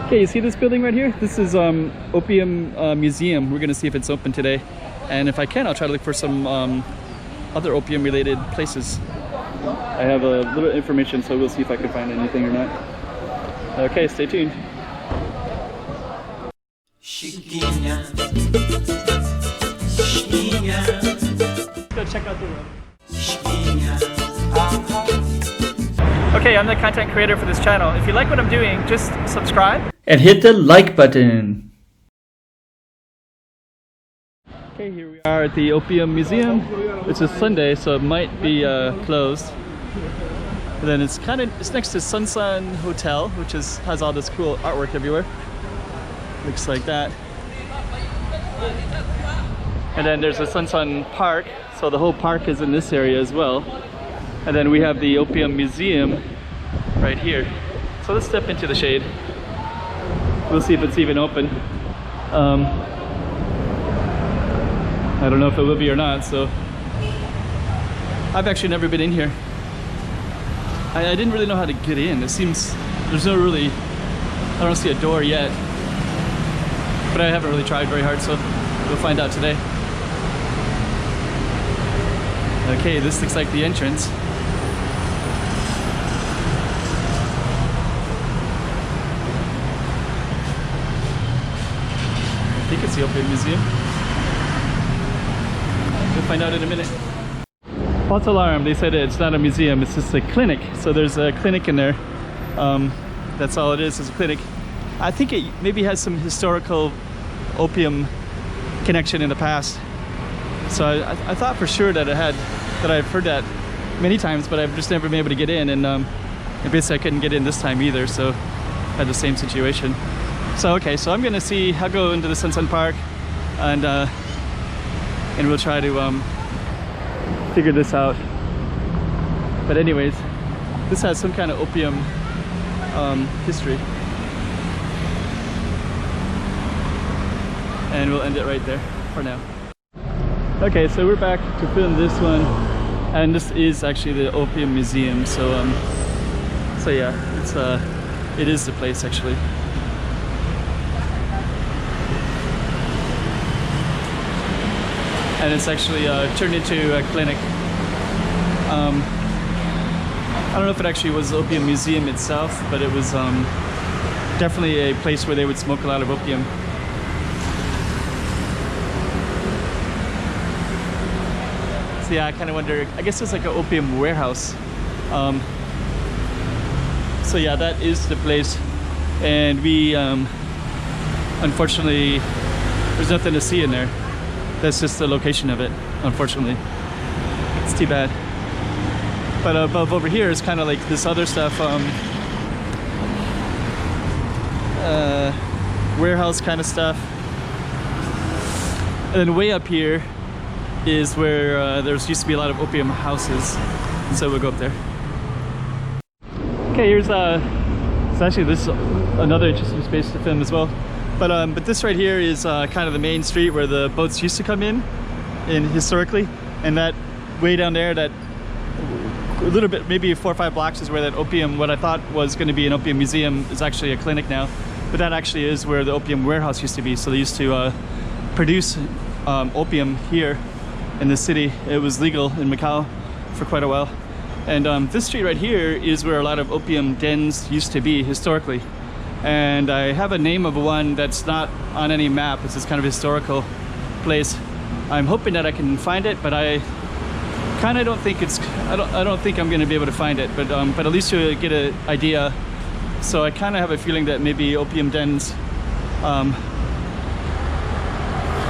Okay, you see this building right here? This is Opium Museum. We're gonna see if it's open today. And if I can, I'll try to look for some other opium related places. I have a little information, so we'll see if I can find anything or not. Okay, stay tuned. Go check out the room. Okay, I'm the content creator for this channel. If you like what I'm doing, just subscribe and hit the like button. Okay, here we are at the Opium Museum. It's a Sunday, so it might be closed. And then it's next to Sun Hotel, which has all this cool artwork everywhere. Looks like that. And then there's the Sun Park, so the whole park is in this area as well. And then we have the Opium Museum right here. So let's step into the shade. We'll see if it's even open. I don't know if it will be or not, so. I've actually never been in here. I didn't really know how to get in. It seems, there's no really, I don't see a door yet. But I haven't really tried very hard, so we'll find out today. Okay, this looks like the entrance. I think it's the Opium Museum. We'll find out in a minute. False alarm, they said it's not a museum, it's just a clinic. So there's a clinic in there. That's all it is a clinic. I think it maybe has some historical opium connection in the past. So I thought for sure that I've heard that many times, but I've just never been able to get in, and basically I couldn't get in this time either, so I had the same situation. So okay, so I'm gonna I'll go into the Sun Park, and we'll try to figure this out. But anyways, this has some kind of opium history. And we'll end it right there for now. Okay, so we're back to film this one, and this is actually the Opium Museum. So yeah, it is the place actually. And it's actually turned into a clinic. I don't know if it actually was the Opium Museum itself, but it was definitely a place where they would smoke a lot of opium. So yeah, I kind of wonder, I guess it's like an opium warehouse. So yeah, that is the place. And we, unfortunately, there's nothing to see in there. That's just the location of it, unfortunately. It's too bad. But above over here is kind of like this other stuff, warehouse kind of stuff. And then way up here is where there's used to be a lot of opium houses. So we'll go up there. Okay, here's it's actually this another interesting space to film as well. But this right here is kind of the main street where the boats used to come in historically, and that way down there, that a little bit, maybe 4 or 5 blocks, is where that opium, what I thought was going to be an opium museum, is actually a clinic now. But that actually is where the opium warehouse used to be. So they used to produce opium here in the city. It was legal in Macau for quite a while. And this street right here is where a lot of opium dens used to be historically. And I have a name of one that's not on any map. It's this kind of historical place. I'm hoping that I can find it, but I kind of don't think I don't think I'm going to be able to find it. But at least you'll get an idea. So I kind of have a feeling that maybe opium dens,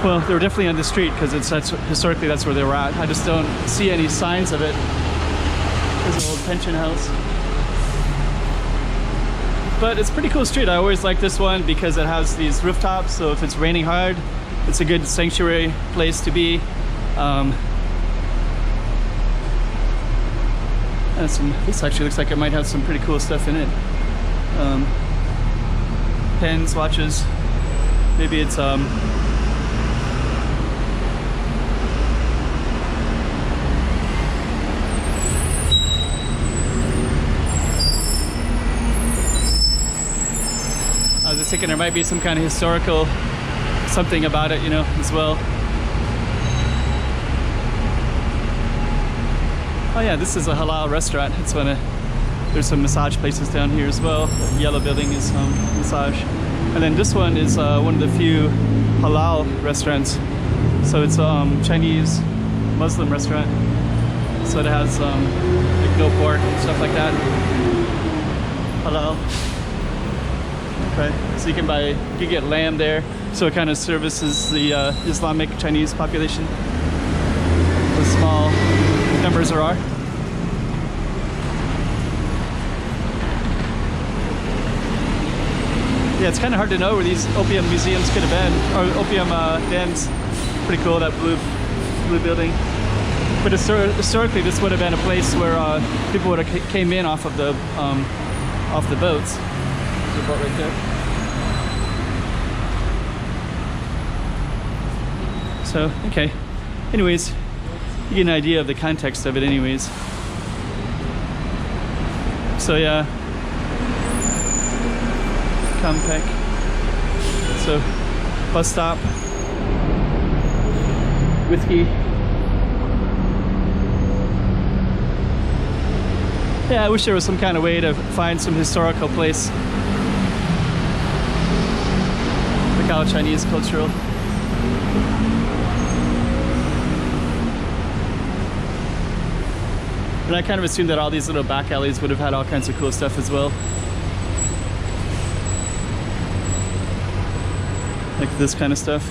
well, they were definitely on the street because historically that's where they were at. I just don't see any signs of it. There's an old pension house. But it's a pretty cool street. I always like this one because it has these rooftops, so if it's raining hard, it's a good sanctuary place to be. And this actually looks like it might have some pretty cool stuff in it. Pens, watches, maybe it's thinking there might be some kind of historical something about it, you know, as well. Oh yeah, this is a halal restaurant. It's one of, there's some massage places down here as well. The yellow building is massage. And then this one is one of the few halal restaurants. So it's Chinese Muslim restaurant. So it has like no pork and stuff like that. Halal. Okay, so you can get lamb there. So it kind of services the Islamic Chinese population. The small numbers there are. Yeah, it's kind of hard to know where these opium museums could have been, or opium dens. Pretty cool, that blue building. But historically, this would have been a place where people would have came in off the boats. There's a boat right there. So, okay. Anyways, you get an idea of the context of it anyways. So yeah. Compact. So, bus stop. Whiskey. Yeah, I wish there was some kind of way to find some historical place. Macau Chinese cultural. And I kind of assumed that all these little back alleys would have had all kinds of cool stuff as well. Like this kind of stuff.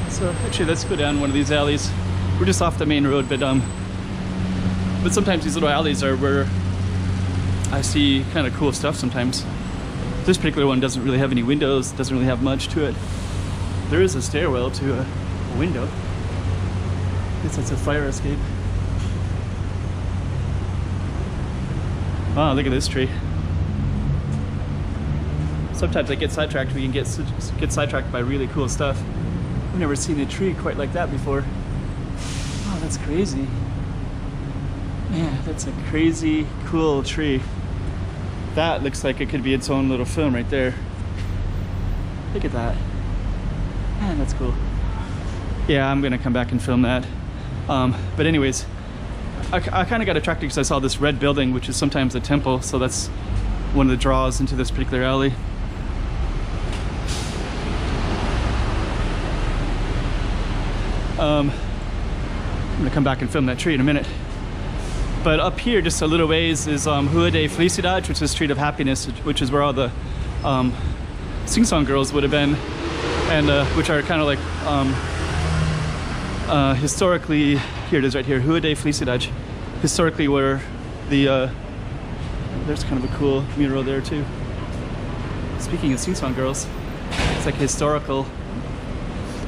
So actually let's go down one of these alleys. We're just off the main road, but sometimes these little alleys are where I see kind of cool stuff sometimes. This particular one doesn't really have any windows, doesn't really have much to it. There is a stairwell to a window. I guess that's a fire escape. Wow, look at this tree. Sometimes I get sidetracked. We can get sidetracked by really cool stuff. I've never seen a tree quite like that before. Oh, that's crazy. Man, that's a crazy cool tree. That looks like it could be its own little film right there. Look at that. Man, that's cool. Yeah, I'm gonna come back and film that. But anyways, I kind of got attracted because I saw this red building, which is sometimes a temple, so that's one of the draws into this particular alley. I'm gonna come back and film that tree in a minute. But up here, just a little ways, is Rua de Felicidade, which is Street of Happiness, which is where all the sing-song girls would have been, and which are kind of like historically, here it is right here, Rua de Felicidade, historically where the, there's kind of a cool mural there too. Speaking of sing-song girls, it's like historical,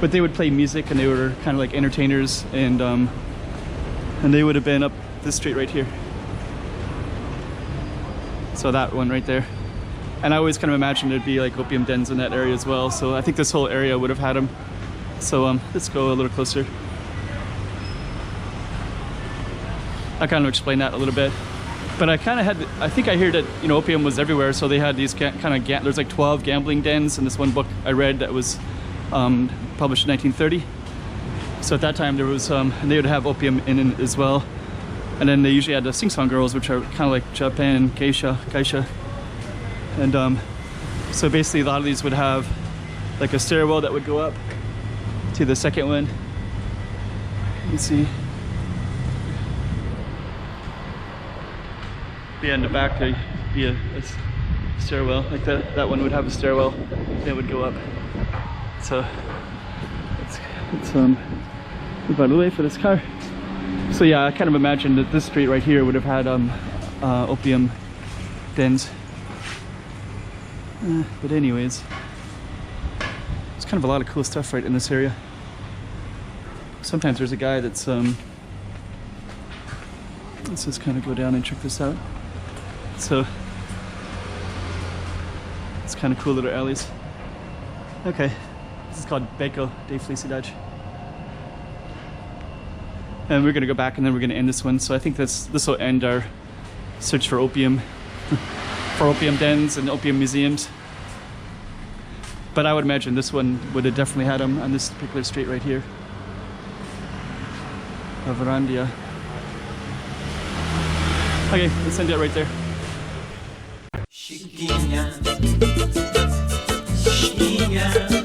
but they would play music and they were kind of like entertainers, and they would have been up this street right here. So that one right there. And I always kind of imagined there'd be like opium dens in that area as well, so I think this whole area would have had them. So let's go a little closer. I kind of explained that a little bit, but I kind of had, I think I heard that, you know, opium was everywhere, so they had these kind of, there's like 12 gambling dens in this one book I read that was published in 1930. So at that time there was, and they would have opium in it as well. And then they usually had the sing-song girls, which are kind of like Japan, geisha. And so basically a lot of these would have like a stairwell that would go up to the second one. Let me see. Yeah, in the back there'd be a stairwell, like that one would have a stairwell that would go up. So let's move out of the way for this car. So yeah, I kind of imagined that this street right here would have had opium dens. But anyways, there's kind of a lot of cool stuff right in this area. Sometimes there's a guy that's let's just kind of go down and check this out. So it's kind of cool little alleys. Okay, this is called Beco de Felicidade. And we're gonna go back and then we're gonna end this one. So I think this will end our search for opium, for opium dens and opium museums. But I would imagine this one would have definitely had them on this particular street right here. Verandia. Okay, let's send it right there. Chiquinha, Chiquinha.